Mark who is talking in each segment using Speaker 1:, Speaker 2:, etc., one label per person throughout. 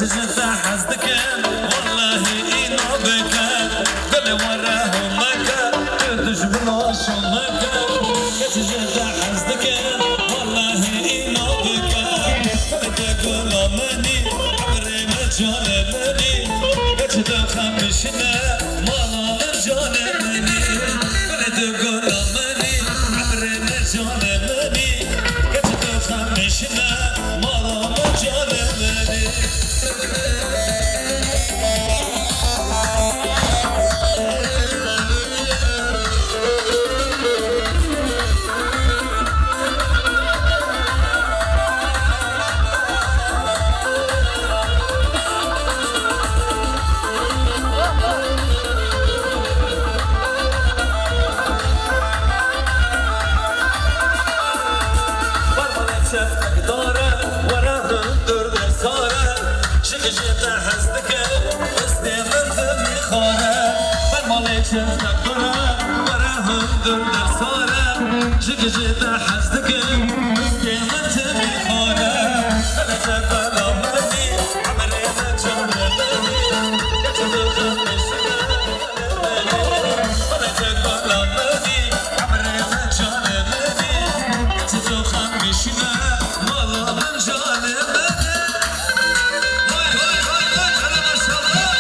Speaker 1: سجنت حزدك والله إنو بك دل وراه مكة تجبن وشمك سجنت حزدك والله إنو بك تقول مني عمري ما جانبني كتدو خمشنا مالا جانبني تقول مني عمري ما جانبني كتدو خمشنا مالا جانبني جد حزدك استمت بخورة أنا جبل أمني عمري ما جربني كتب خمسنا أنا جبل أمني عمري ما جربني كتب خمسنا والله من جربني هاي هاي هاي هاي أنا ما شاء الله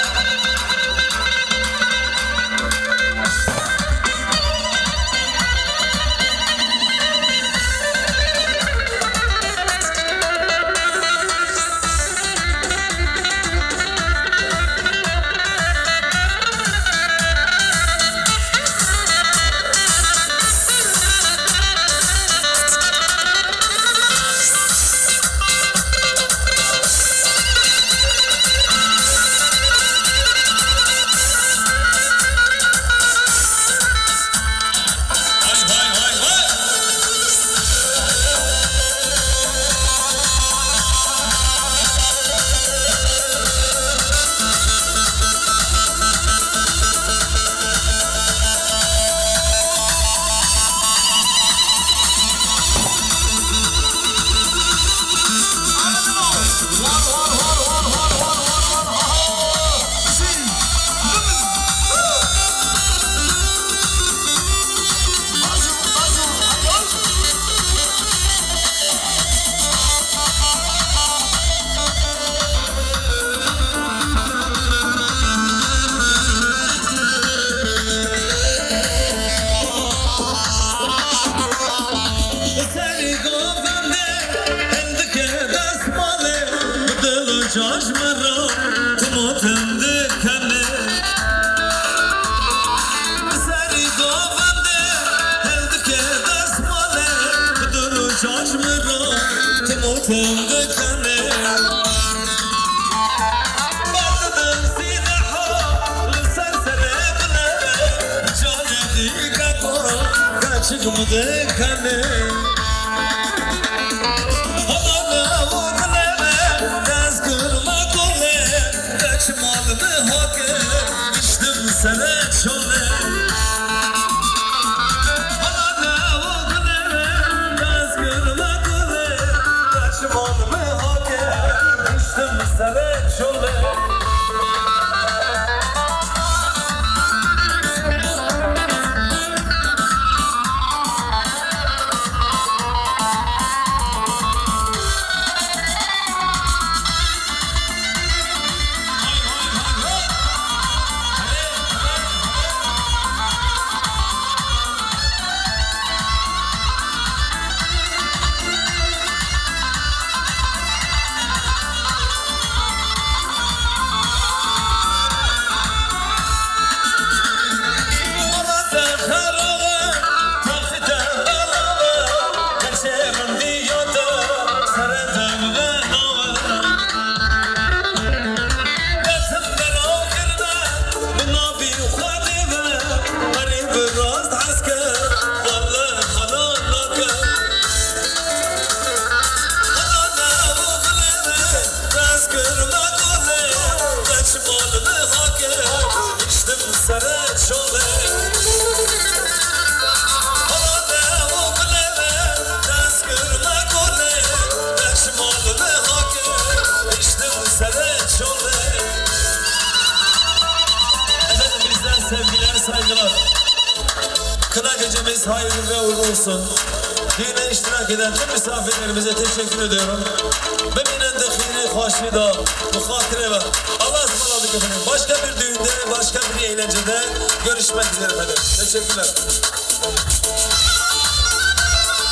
Speaker 1: Düğünümüz hayırlı ve uğurlu olsun. Düğüne iştirak eden tüm misafirlerimize teşekkür ediyorum. Ve minen de hîni hoşida, muhatire ve Allah'a ısmarladık efendim. Başka bir düğünde, başka bir eğlencede görüşmek üzere efendim. Teşekkürler.